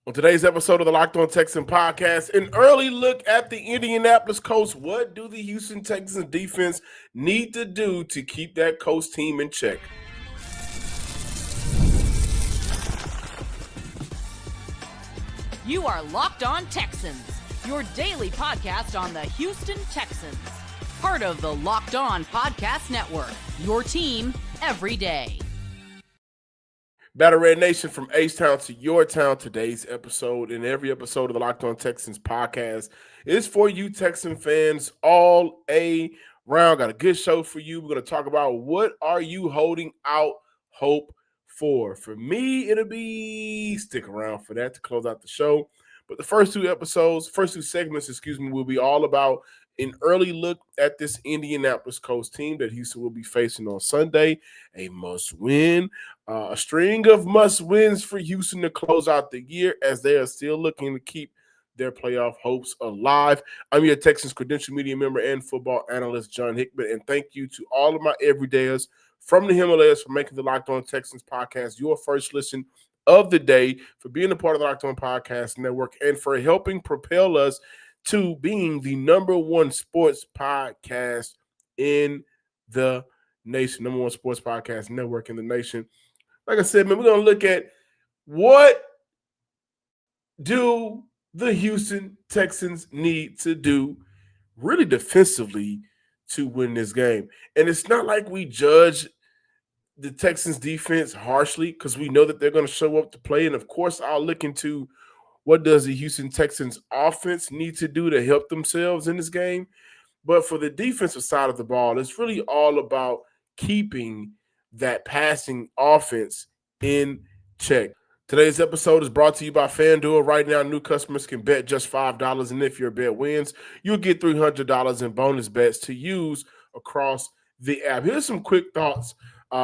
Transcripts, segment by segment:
On today's episode of the Locked On Texans podcast, an early look at the Indianapolis Colts. What do the Houston Texans defense need to do to keep that Colts team in check? You are Locked On Texans, your daily podcast on the Houston Texans. Part of the Locked On Podcast Network, your team every day. Battle Red Nation, from H-Town to your town. Today's episode and every episode of the Locked On Texans podcast is for you Texan fans all around. Got a good show for you. We're going to talk about what are you holding out hope for. For me, it'll be stick around for that to close out the show. But the first two segments, will be all about an early look at this Indianapolis Colts team that Houston will be facing on Sunday. A must-win, a string of must-wins for Houston to close out the year as they are still looking to keep their playoff hopes alive. I'm your Texans credential media member and football analyst, John Hickman, and thank you to all of my everydayers from the Himalayas for making the Locked On Texans podcast your first listen of the day, for being a part of the Locked On Podcast Network, and for helping propel us to being the number one sports podcast in the nation, number one sports podcast network in the nation. Like I said, man, we're going to look at what do the Houston Texans need to do really defensively to win this game. And it's not like we judge the Texans defense harshly, because we know that they're going to show up to play. And of course, I'll look into what does the Houston Texans offense need to do to help themselves in this game. But for the defensive side of the ball, it's really all about keeping that passing offense in check. Today's episode is brought to you by FanDuel. Right now, new customers can bet just $5, and if your bet wins, you'll get $300 in bonus bets to use across the app. Here's some quick thoughts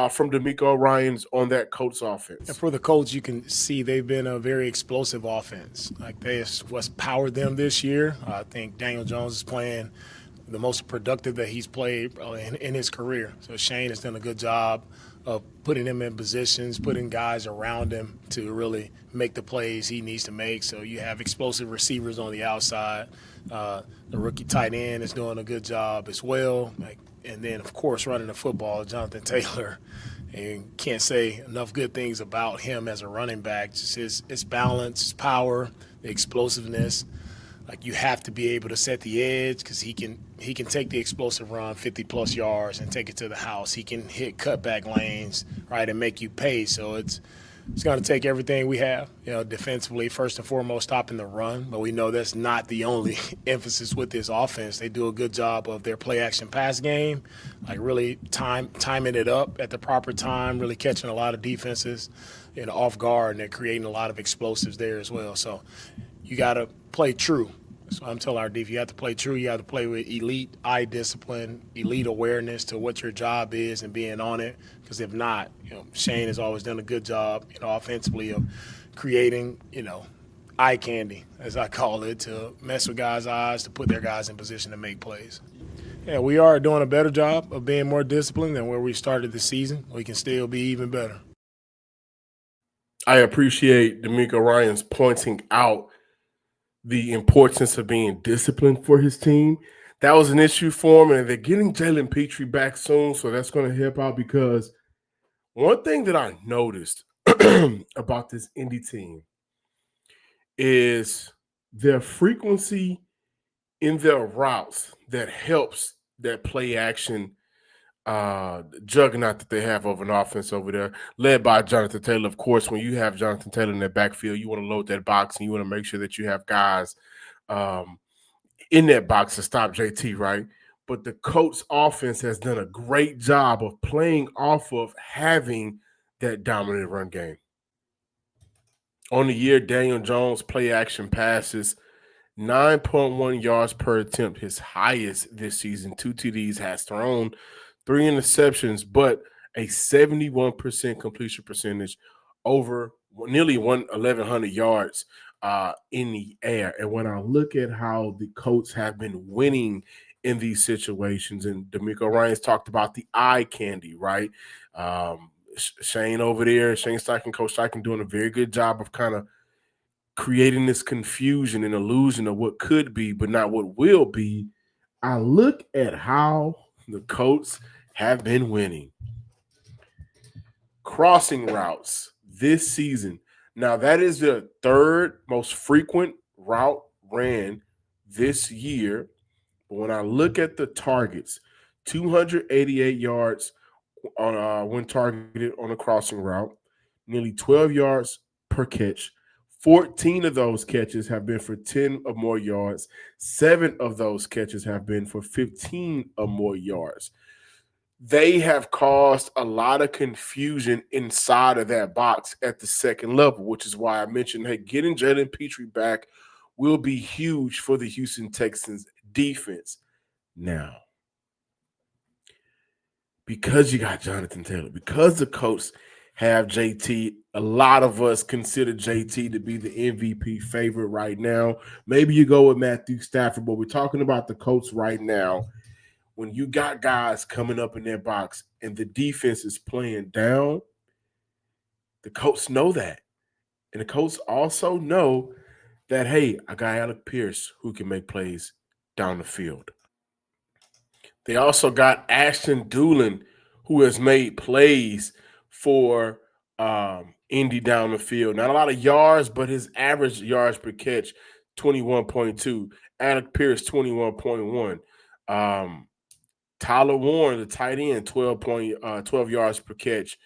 from D'Amico Ryans on that Colts offense. And for the Colts, you can see they've been a very explosive offense. Like, that's what's powered them this year. I think Daniel Jones is playing the most productive that he's played in his career. So Shane has done a good job of putting him in positions, putting guys around him to really make the plays he needs to make. So you have explosive receivers on the outside. The rookie tight end is doing a good job as well. And then, of course, running the football, Jonathan Taylor. And can't say enough good things about him as a running back. Just his balance, his power, the explosiveness. Like, you have to be able to set the edge, because he can take the explosive run 50-plus yards and take it to the house. He can hit cutback lanes, right, and make you pay. So it's going to take everything we have, defensively, first and foremost, stopping the run. But we know that's not the only emphasis with this offense. They do a good job of their play-action pass game, like really timing it up at the proper time, really catching a lot of defenses off guard, and they're creating a lot of explosives there as well. So you got to play true. So I'm telling our defense, you have to play true. You have to play with elite eye discipline, elite awareness to what your job is and being on it. Because if not, Shane has always done a good job, offensively, of creating, eye candy, as I call it, to mess with guys' eyes, to put their guys in position to make plays. Yeah, we are doing a better job of being more disciplined than where we started the season. We can still be even better. I appreciate D'Amico Ryans pointing out the importance of being disciplined for his team. That was an issue for him, and they're getting Jalen Petrie back soon, so that's going to help out. Because one thing that I noticed about this Indy team is their frequency in their routes that helps that play action juggernaut that they have of an offense over there, led by Jonathan Taylor. Of course, when you have Jonathan Taylor in that backfield, you want to load that box, and you want to make sure that you have guys in that box to stop JT, right? But the Colts offense has done a great job of playing off of having that dominant run game. On the year, Daniel Jones play action passes 9.1 yards per attempt, his highest this season. 2 TDs has thrown, 3 interceptions, but a 71% completion percentage, over nearly 1,100 yards in the air. And when I look at how the Colts have been winning in these situations, and D'Amico Ryans talked about the eye candy, right? Shane over there, Shane Steichen, Coach Steichen, doing a very good job of kind of creating this confusion and illusion of what could be, but not what will be, I look at how the Colts have been winning. Crossing routes this season. Now, that is the third most frequent route ran this year. But when I look at the targets, 288 yards on when targeted on a crossing route, nearly 12 yards per catch. 14 of those catches have been for 10 or more yards. 7 of those catches have been for 15 or more yards. They have caused a lot of confusion inside of that box at the second level, which is why I mentioned, hey, getting Jalen Petrie back will be huge for the Houston Texans defense. Now, because you got Jonathan Taylor, because the Colts have JT, a lot of us consider JT to be the MVP favorite right now. Maybe you go with Matthew Stafford, but we're talking about the Colts right now. When you got guys coming up in their box and the defense is playing down, the Colts know that. And the Colts also know that, hey, I got Alec Pierce who can make plays down the field. They also got Ashton Doolin, who has made plays for Indy down the field. Not a lot of yards, but his average yards per catch, 21.2. Alec Pierce, 21.1. Tyler Warren, the tight end, 12 yards per catch.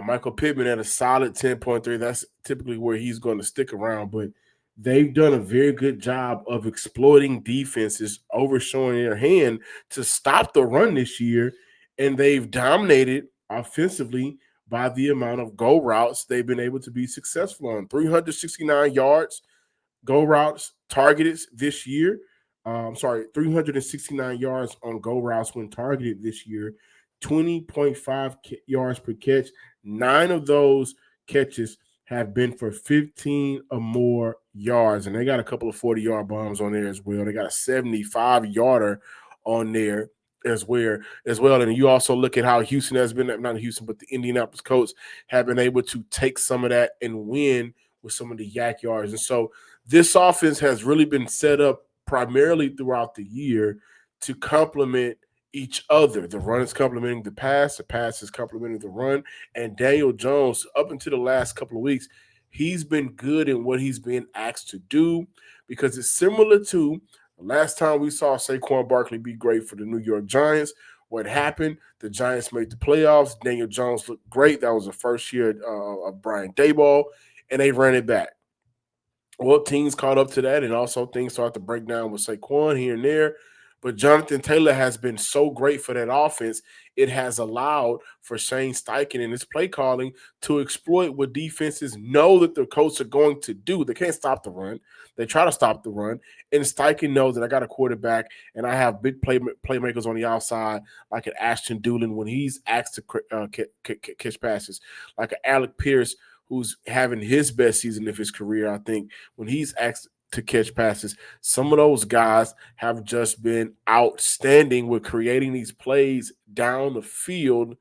Michael Pittman at a solid 10.3. That's typically where he's going to stick around, but they've done a very good job of exploiting defenses, overshowing their hand to stop the run this year, and they've dominated offensively by the amount of go routes they've been able to be successful on. 369 yards, go routes targeted this year. 369 yards on go routes when targeted this year, 20.5 yards per catch. 9 of those catches have been for 15 or more yards, and they got a couple of 40-yard bombs on there as well. They got a 75-yarder on there as well. And you also look at how Houston has been, not Houston, but the Indianapolis Colts have been able to take some of that and win with some of the yak yards. And so this offense has really been set up primarily throughout the year to complement each other. The run is complementing the pass is complementing the run. And Daniel Jones, up until the last couple of weeks, he's been good in what he's been asked to do, because it's similar to the last time we saw Saquon Barkley be great for the New York Giants. What happened? The Giants made the playoffs. Daniel Jones looked great. That was the first year of Brian Daboll, and they ran it back. Well, teams caught up to that, and also things started to break down with Saquon here and there. But Jonathan Taylor has been so great for that offense, it has allowed for Shane Steichen and his play calling to exploit what defenses know that the Colts are going to do. They can't stop the run. They try to stop the run. And Steichen knows that I got a quarterback and I have big playmakers on the outside, like an Ashton Doolin when he's asked to catch passes, like an Alec Pierce who's having his best season of his career, I think, when he's asked to catch passes. Some of those guys have just been outstanding with creating these plays down the field,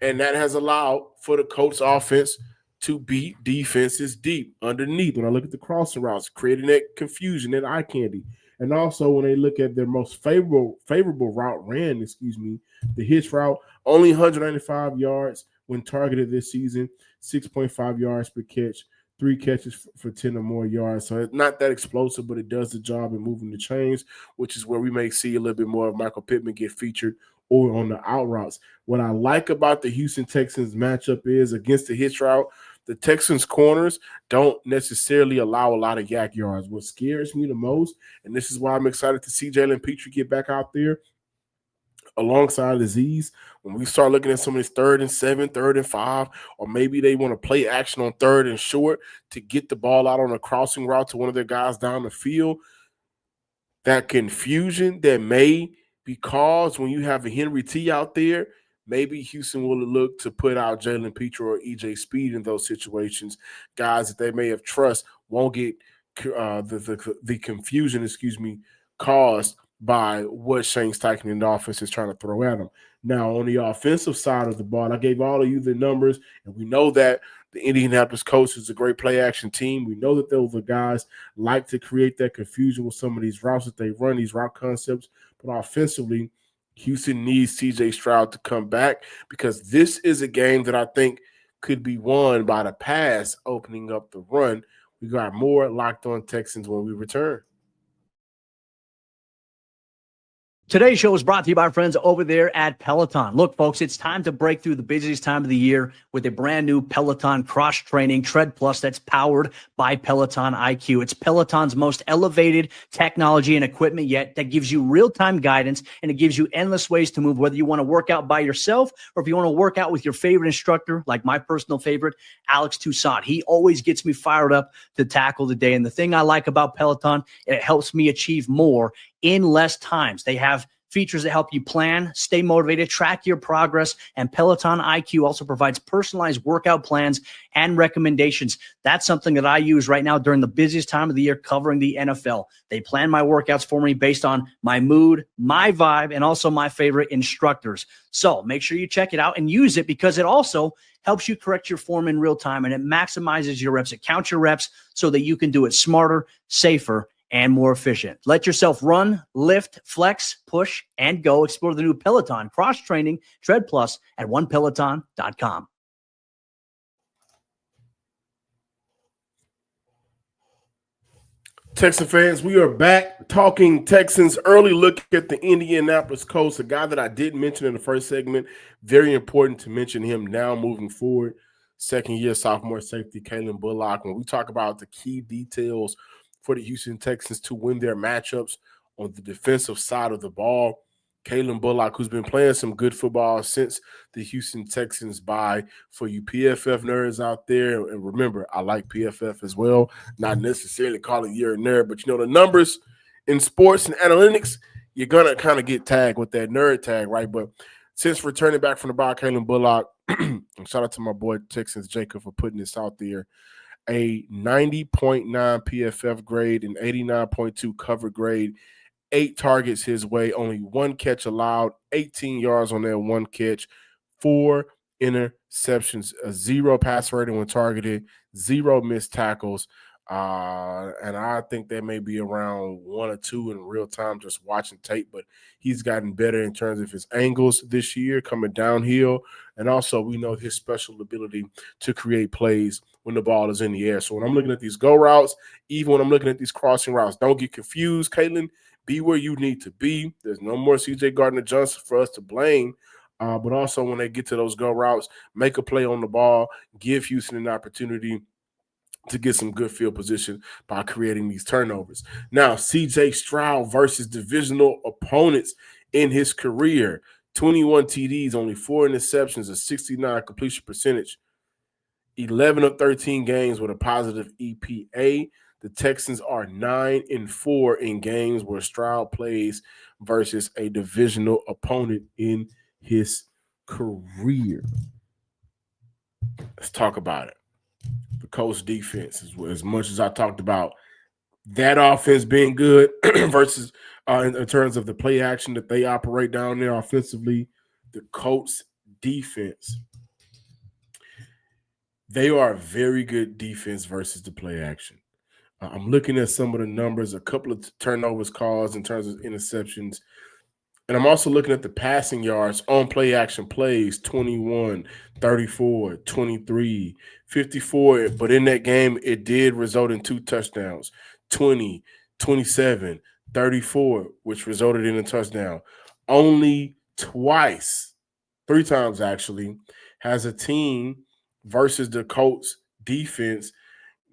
and that has allowed for the Colts offense to beat defenses deep underneath. When I look at the crossing routes, creating that confusion, that eye candy. And also when they look at their most favorable route ran, the hitch route, only 195 yards when targeted this season, 6.5 yards per catch, 3 catches for 10 or more yards. So it's not that explosive, but it does the job in moving the chains, which is where we may see a little bit more of Michael Pittman get featured or on the out routes. What I like about the Houston Texans matchup is against the hitch route, the Texans corners don't necessarily allow a lot of yak yards. What scares me the most, and this is why I'm excited to see Jalen Petrie get back out there alongside Aziz, when we start looking at some of this 3rd and 7, 3rd and 5, or maybe they want to play action on 3rd and short to get the ball out on a crossing route to one of their guys down the field, that confusion that may be caused when you have a Henry T out there, maybe Houston will look to put out Jalen Petrie or EJ Speed in those situations, guys that they may have trust won't get the confusion, caused by what Shane Steichen and the offense is trying to throw at them. Now, on the offensive side of the ball, I gave all of you the numbers, and we know that The Indianapolis Colts is a great play action team. We know that those guys like to create that confusion with some of these routes that they run, these route concepts. But offensively, Houston needs CJ Stroud to come back because this is a game that I think could be won by the pass opening up the run. We got more Locked On Texans when we return. Today's show is brought to you by our friends over there at Peloton. Look, folks, it's time to break through the busiest time of the year with a brand new Peloton cross-training Tread Plus that's powered by Peloton IQ. It's Peloton's most elevated technology and equipment yet that gives you real-time guidance, and it gives you endless ways to move, whether you want to work out by yourself or if you want to work out with your favorite instructor, like my personal favorite, Alex Toussaint. He always gets me fired up to tackle the day. And the thing I like about Peloton, it helps me achieve more in less times. They have features that help you plan, stay motivated, track your progress, and Peloton IQ also provides personalized workout plans and recommendations. That's something that I use right now during the busiest time of the year covering the NFL. They plan my workouts for me based on my mood, my vibe, and also my favorite instructors. So make sure you check it out and use it because it also helps you correct your form in real time, and it maximizes your reps. It counts your reps so that you can do it smarter, safer, and more efficient. Let yourself run, lift, flex, push, and go. Explore the new Peloton cross-training Tread Plus at onepeloton.com. Texan fans, we are back talking Texans. Early look at the Indianapolis Colts, a guy that I didn't mention in the first segment. Very important to mention him now moving forward. Second-year sophomore safety, Kalen Bullock. When we talk about the key details for the Houston Texans to win their matchups on the defensive side of the ball, Kalen Bullock, who's been playing some good football since the Houston Texans bye. For you PFF nerds out there, and remember, I like PFF as well, not necessarily calling you a nerd, but you know the numbers in sports and analytics, you're going to kind of get tagged with that nerd tag, right? But since returning back from the bye, Kalen Bullock, shout out to my boy Texans Jacob for putting this out there, a 90.9 PFF grade, an 89.2 cover grade, 8 targets his way, only 1 catch allowed, 18 yards on that 1 catch, 4 interceptions, a 0 pass rating when targeted, 0 missed tackles. And I think that may be around 1 or 2 in real time just watching tape, but he's gotten better in terms of his angles this year coming downhill. And also we know his special ability to create plays when the ball is in the air. So when I'm looking at these go routes, even when I'm looking at these crossing routes, don't get confused, Caitlin. Be where you need to be. There's no more C.J. Gardner-Johnson for us to blame. But also when they get to those go routes, make a play on the ball, give Houston an opportunity to get some good field position by creating these turnovers. Now, C.J. Stroud versus divisional opponents in his career. 21 TDs, only 4 interceptions, a 69 completion percentage. 11 of 13 games with a positive EPA. The Texans are 9-4 in games where Stroud plays versus a divisional opponent in his career. Let's talk about it. The Colts defense, as much as I talked about that offense being good versus in terms of the play action that they operate down there offensively, the Colts defense, they are a very good defense versus the play action. I'm looking at some of the numbers, a couple of turnovers caused in terms of interceptions. And I'm also looking at the passing yards on play action plays, 21, 34, 23, 54. But in that game, it did result in 2 touchdowns, 20, 27, 34, which resulted in a touchdown. Only twice, 3 times actually, has a team versus the Colts defense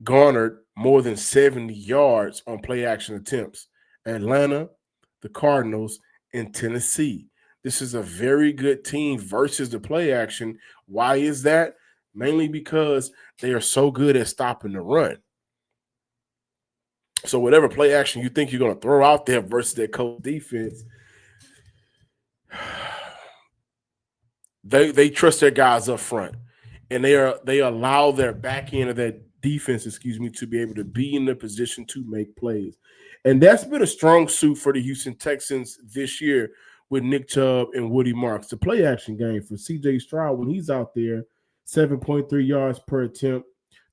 garnered more than 70 yards on play action attempts. Atlanta, the Cardinals, and Tennessee. This is a very good team versus the play action. Why is that? Mainly because they are so good at stopping the run. So whatever play action you think you're going to throw out there versus that Colts defense, they trust their guys up front, and they allow their back end of that defense, to be able to be in the position to make plays. And that's been a strong suit for the Houston Texans this year with Nick Chubb and Woody Marks. The play action game for C.J. Stroud, when he's out there, 7.3 yards per attempt,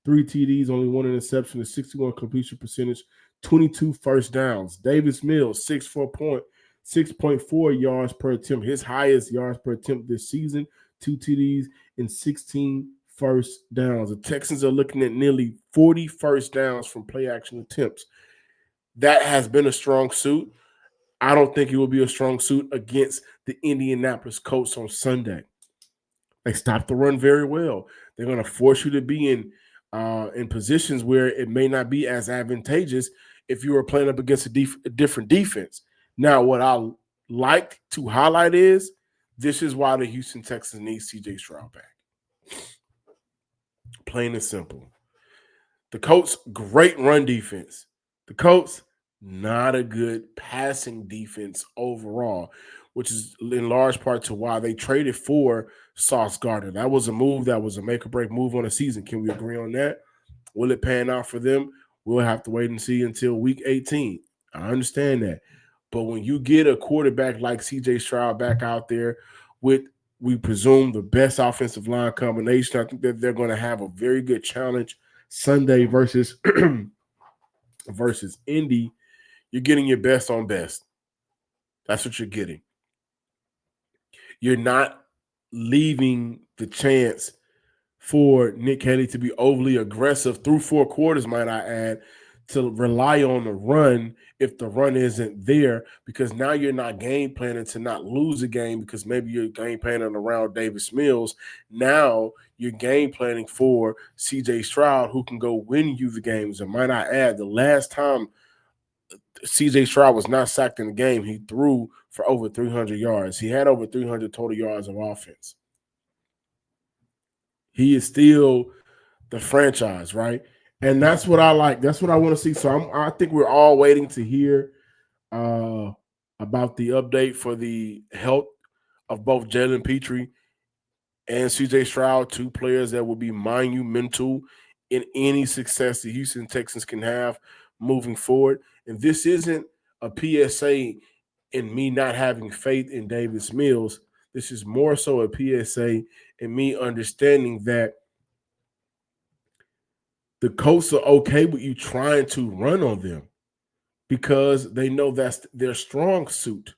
3 TDs, only 1 interception, a 61 completion percentage, 22 first downs. Davis Mills, 6.4 yards per attempt, his highest yards per attempt this season, 2 TDs, and 16 first downs. The Texans are looking at nearly 40 first downs from play action attempts. That has been a strong suit. I don't think it will be a strong suit against the Indianapolis Colts on Sunday. They stop the run very well. They're going to force you to be in positions where it may not be as advantageous if you were playing up against a different defense. Now, what I like to highlight is this is why the Houston Texans need C.J. Stroud back. Plain and simple. The Colts, great run defense. The Colts, not a good passing defense overall, which is in large part to why they traded for Sauce Gardner. That was a move that was a make-or-break move on the season. Can we agree on that? Will it pan out for them? We'll have to wait and see until week 18. I understand that. But when you get a quarterback like C.J. Stroud back out there with, we presume, the best offensive line combination, I think that they're going to have a very good challenge Sunday versus Indy. You're getting your best on best. That's what you're getting. You're not leaving the chance for Nick Haley to be overly aggressive through 4 quarters, might I add, to rely on the run if the run isn't there, because now you're not game planning to not lose a game because maybe you're game planning around Davis Mills. Now you're game planning for C.J. Stroud, who can go win you the games. And might I add, the last time C.J. Stroud was not sacked in the game, he threw for over 300 yards. He had over 300 total yards of offense. He is still the franchise, right? And that's what I like. That's what I want to see. So I think we're all waiting to hear about the update for the health of both Jalen Petrie and C.J. Stroud, 2 players that will be monumental in any success the Houston Texans can have moving forward. And this isn't a PSA in me not having faith in Davis Mills. This is more so a PSA in me understanding that the Colts are okay with you trying to run on them because they know that's their strong suit.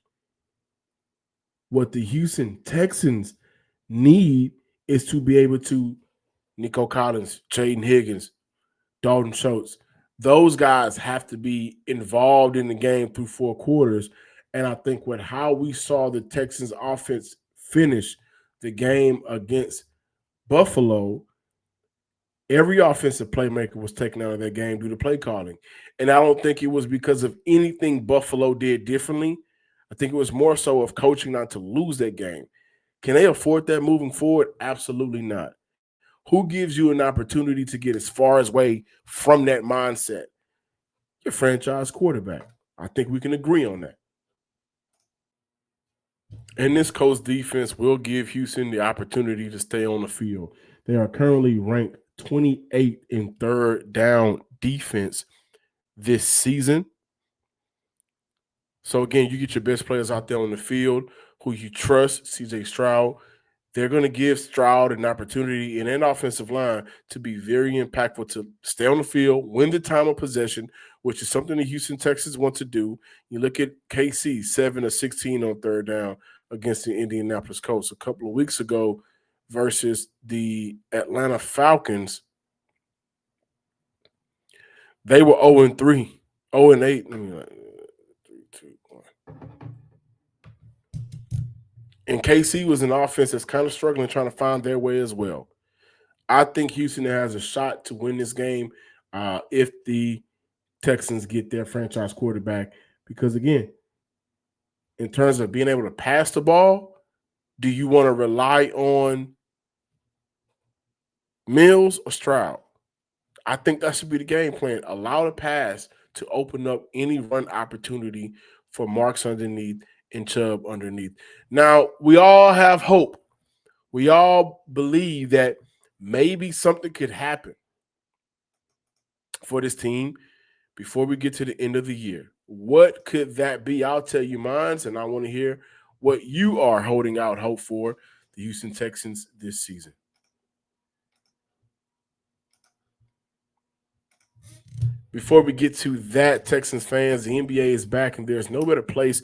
What the Houston Texans need is to be able to Nico Collins, Jaden Higgins, Dalton Schultz. Those guys have to be involved in the game through 4 quarters. And I think with how we saw the Texans offense finish the game against Buffalo, every offensive playmaker was taken out of that game due to play calling. And I don't think it was because of anything Buffalo did differently. I think it was more so of coaching not to lose that game. Can they afford that moving forward? Absolutely not. Who gives you an opportunity to get as far away from that mindset? Your franchise quarterback. I think we can agree on that. And this Colts defense will give Houston the opportunity to stay on the field. They are currently ranked 28 in third down defense this season. So, again, you get your best players out there on the field who you trust, C.J. Stroud. They're going to give Stroud an opportunity in an offensive line to be very impactful, to stay on the field, win the time of possession, which is something the Houston Texans want to do. You look at KC, 7 of 16 on third down against the Indianapolis Colts a couple of weeks ago versus the Atlanta Falcons. They were 0-3, 0-8. 3, 2, 1. And KC was an offense that's kind of struggling, trying to find their way as well. I think Houston has a shot to win this game if the Texans get their franchise quarterback. Because, again, in terms of being able to pass the ball, do you want to rely on Mills or Stroud? I think that should be the game plan. Allow the pass to open up any run opportunity for Marks underneath and Chubb underneath. Now, we all have hope. We all believe that maybe something could happen for this team before we get to the end of the year. What could that be? I'll tell you mine, and I want to hear what you are holding out hope for the Houston Texans this season. Before we get to that, Texans fans, the NBA is back, and there's no better place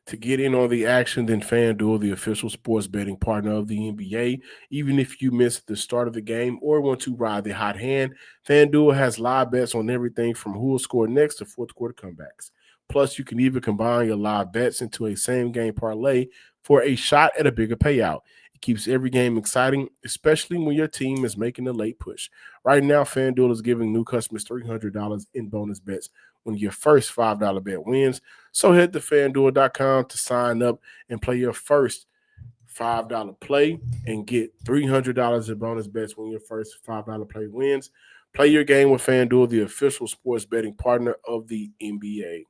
to get in on the action than FanDuel, the official sports betting partner of the NBA. Even if you missed the start of the game or want to ride the hot hand, FanDuel has live bets on everything from who will score next to fourth quarter comebacks. Plus, you can even combine your live bets into a same-game parlay for a shot at a bigger payout. It keeps every game exciting, especially when your team is making a late push. Right now, FanDuel is giving new customers $300 in bonus bets when your first $5 bet wins. So head to FanDuel.com to sign up and play your first $5 play and get $300 in bonus bets when your first $5 play wins. Play your game with FanDuel, the official sports betting partner of the NBA.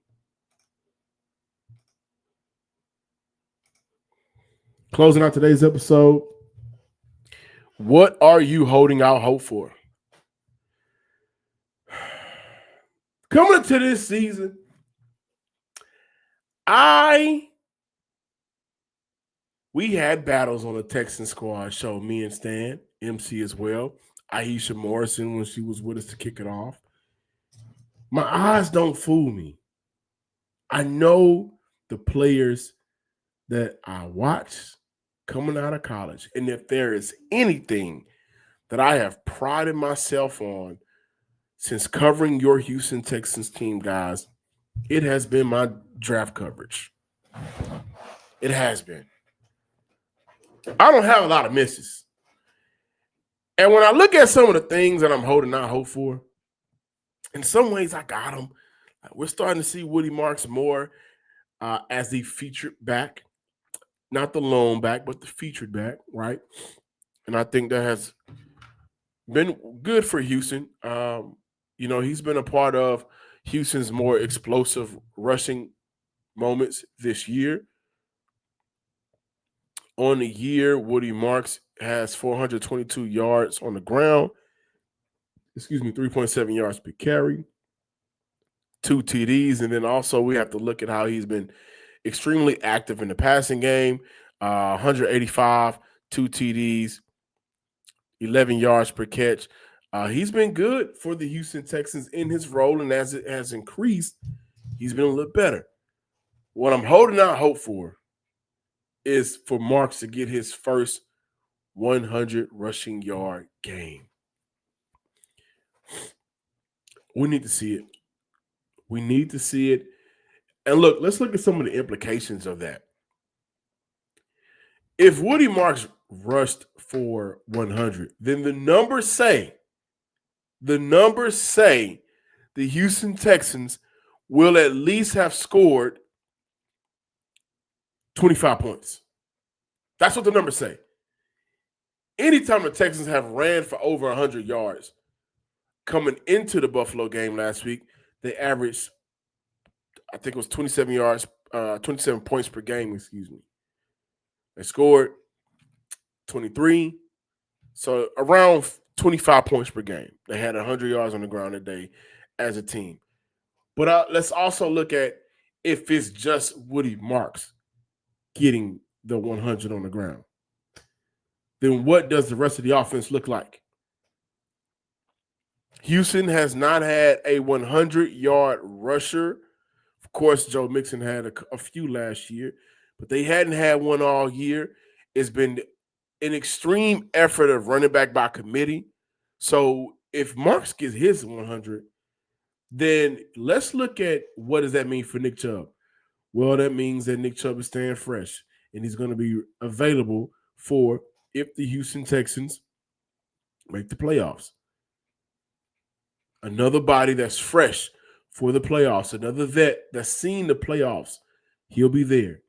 Closing out today's episode, what are you holding out hope for? Coming into this season, we had battles on the Texan squad show, me and Stan, MC as well. Aisha Morrison when she was with us to kick it off. My eyes don't fool me. I know the players that I watched coming out of college. And if there is anything that I have prided myself on since covering your Houston Texans team, guys, it has been my draft coverage. It has been. I don't have a lot of misses. And when I look at some of the things that I'm holding out hope for, in some ways I got them. We're starting to see Woody Marks more as the featured back. Not the lone back, but the featured back, right? And I think that has been good for Houston. He's been a part of Houston's more explosive rushing moments this year. On the year, Woody Marks has 422 yards on the ground. 3.7 yards per carry, 2 TDs. And then also we have to look at how he's been extremely active in the passing game. 185, 2 TDs, 11 yards per catch. He's been good for the Houston Texans in his role, and as it has increased, he's been a little better. What I'm holding out hope for is for Marks to get his first 100 rushing yard game. We need to see it. We need to see it. And look, let's look at some of the implications of that. If Woody Marks rushed for 100, then the numbers say the Houston Texans will at least have scored 25 points. That's what the numbers say. Anytime the Texans have ran for over 100 yards coming into the Buffalo game last week, they averaged, I think it was 27 points per game, They scored 23, so around 25 points per game. They had 100 yards on the ground a day as a team. But let's also look at if it's just Woody Marks getting the 100 on the ground. Then what does the rest of the offense look like? Houston has not had a 100-yard rusher. Of course, Joe Mixon had a few last year, but they hadn't had one all year. It's been an extreme effort of running back by committee. So if Marks gets his 100, then let's look at what does that mean for Nick Chubb. Well, that means that Nick Chubb is staying fresh, and he's going to be available for if the Houston Texans make the playoffs. Another body that's fresh for the playoffs, another vet that's seen the playoffs, he'll be there.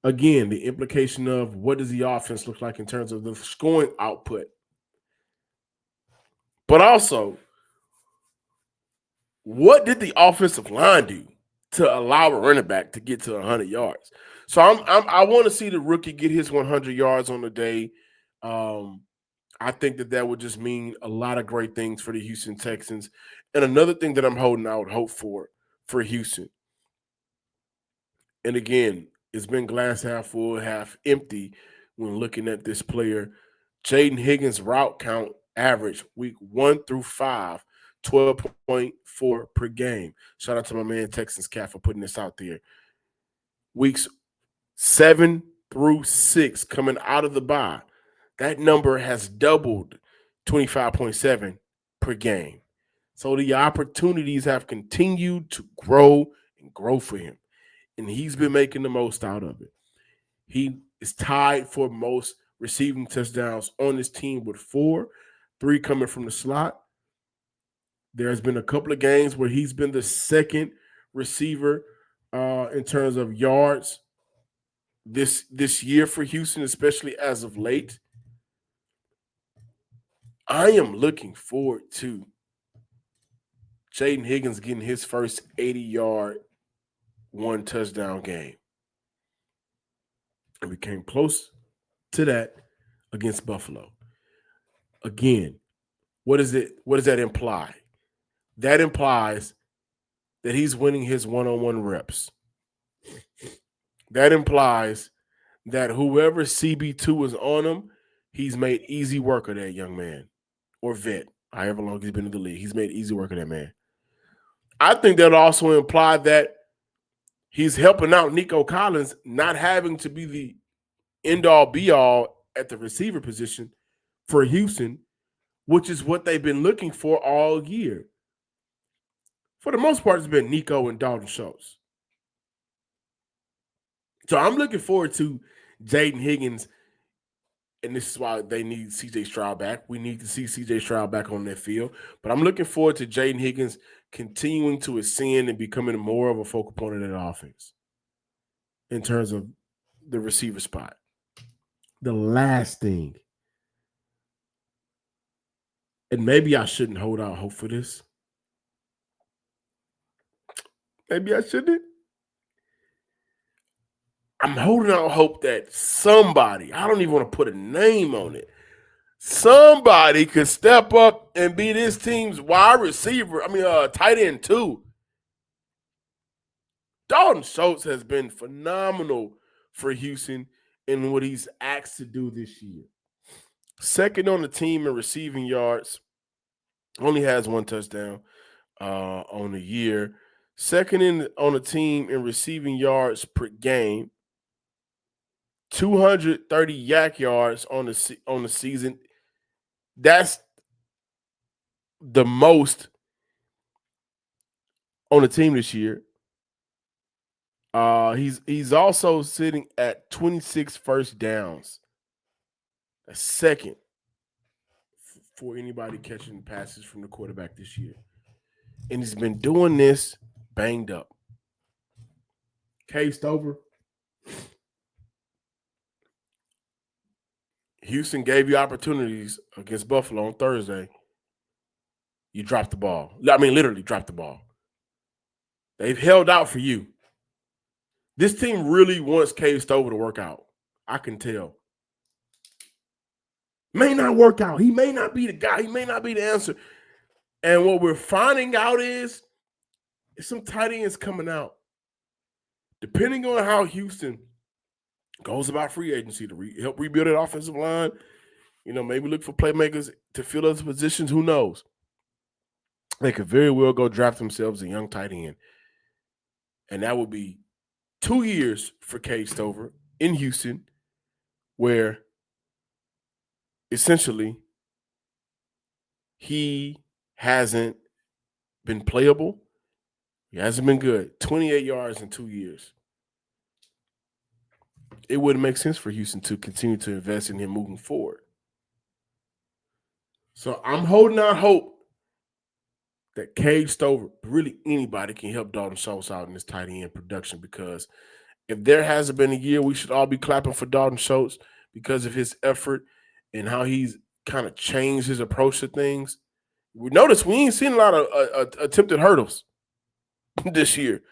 Again, the implication of what does the offense look like in terms of the scoring output. But also, what did the offensive line do to allow a running back to get to 100 yards? So I want to see the rookie get his 100 yards on the day. I think that would just mean a lot of great things for the Houston Texans. And another thing that I'm holding out hope for Houston. And again, it's been glass half full, half empty when looking at this player. Jaden Higgins' route count average week 1 through 5, 12.4 per game. Shout out to my man Texans Cat for putting this out there. Weeks 7 through 6 coming out of the bye, that number has doubled, 25.7 per game. So the opportunities have continued to grow and grow for him, and he's been making the most out of it. He is tied for most receiving touchdowns on his team with 4, 3 coming from the slot. There's been a couple of games where he's been the second receiver in terms of yards this year for Houston, especially as of late. I am looking forward to Jaden Higgins getting his first 80-yard, 1-touchdown game. And we came close to that against Buffalo. Again, what does that imply? That implies that he's winning his one-on-one reps. That implies that whoever CB2 is on him, he's made easy work of that young man or vet, however long he's been in the league. He's made easy work of that man. I think that also imply that he's helping out Nico Collins, not having to be the end-all, be-all at the receiver position for Houston, which is what they've been looking for all year. For the most part, it's been Nico and Dalton Schultz. So I'm looking forward to Jaden Higgins, and this is why they need C.J. Stroud back. We need to see C.J. Stroud back on that field. But I'm looking forward to Jaden Higgins continuing to ascend and becoming more of a focal point of that offense in terms of the receiver spot. The last thing, and maybe I shouldn't hold out hope for this. Maybe I shouldn't. I'm holding out hope that somebody, I don't even want to put a name on it, somebody could step up and be this team's wide receiver, tight end too. Dalton Schultz has been phenomenal for Houston in what he's asked to do this year. Second on the team in receiving yards, only has 1 touchdown on the year. Second on the team in receiving yards per game. 230 yak yards on the season. That's the most on the team this year. He's also sitting at 26 first downs. That's second for anybody catching passes from the quarterback this year. And he's been doing this banged up. Cased over. Houston gave you opportunities against Buffalo on Thursday. You dropped the ball. I mean, literally dropped the ball. They've held out for you. This team really wants Cade Stover to work out. I can tell. May not work out. He may not be the guy. He may not be the answer. And what we're finding out is some tight ends coming out. Depending on how Houston goes about free agency to help rebuild that offensive line, maybe look for playmakers to fill those positions. Who knows? They could very well go draft themselves a young tight end. And that would be 2 years for Cade Stover in Houston, where essentially he hasn't been playable. He hasn't been good. 28 yards in 2 years. It wouldn't make sense for Houston to continue to invest in him moving forward. So I'm holding out hope that Cade Stover, really anybody, can help Dalton Schultz out in this tight end production, because if there hasn't been a year, we should all be clapping for Dalton Schultz because of his effort and how he's kind of changed his approach to things. We notice we ain't seen a lot of attempted hurdles this year.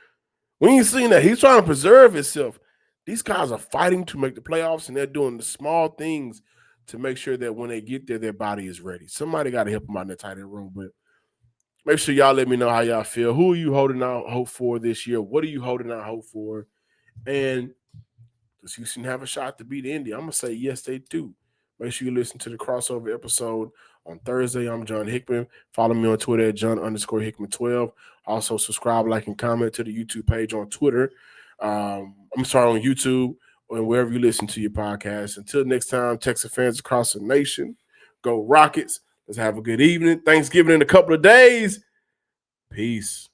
We ain't seen that. He's trying to preserve himself. These guys are fighting to make the playoffs, and they're doing the small things to make sure that when they get there, their body is ready. Somebody got to help them out in the tight end room. But make sure y'all let me know how y'all feel. Who are you holding out hope for this year? What are you holding out hope for? And does Houston have a shot to beat Indy? I'm going to say yes, they do. Make sure you listen to the crossover episode on Thursday. I'm John Hickman. Follow me on Twitter at John_Hickman12. Also, subscribe, like, and comment to the YouTube page on Twitter. On YouTube and wherever you listen to your podcast. Until next time, Texas fans across the nation, go Rockets. Let's have a good evening. Thanksgiving in a couple of days. Peace.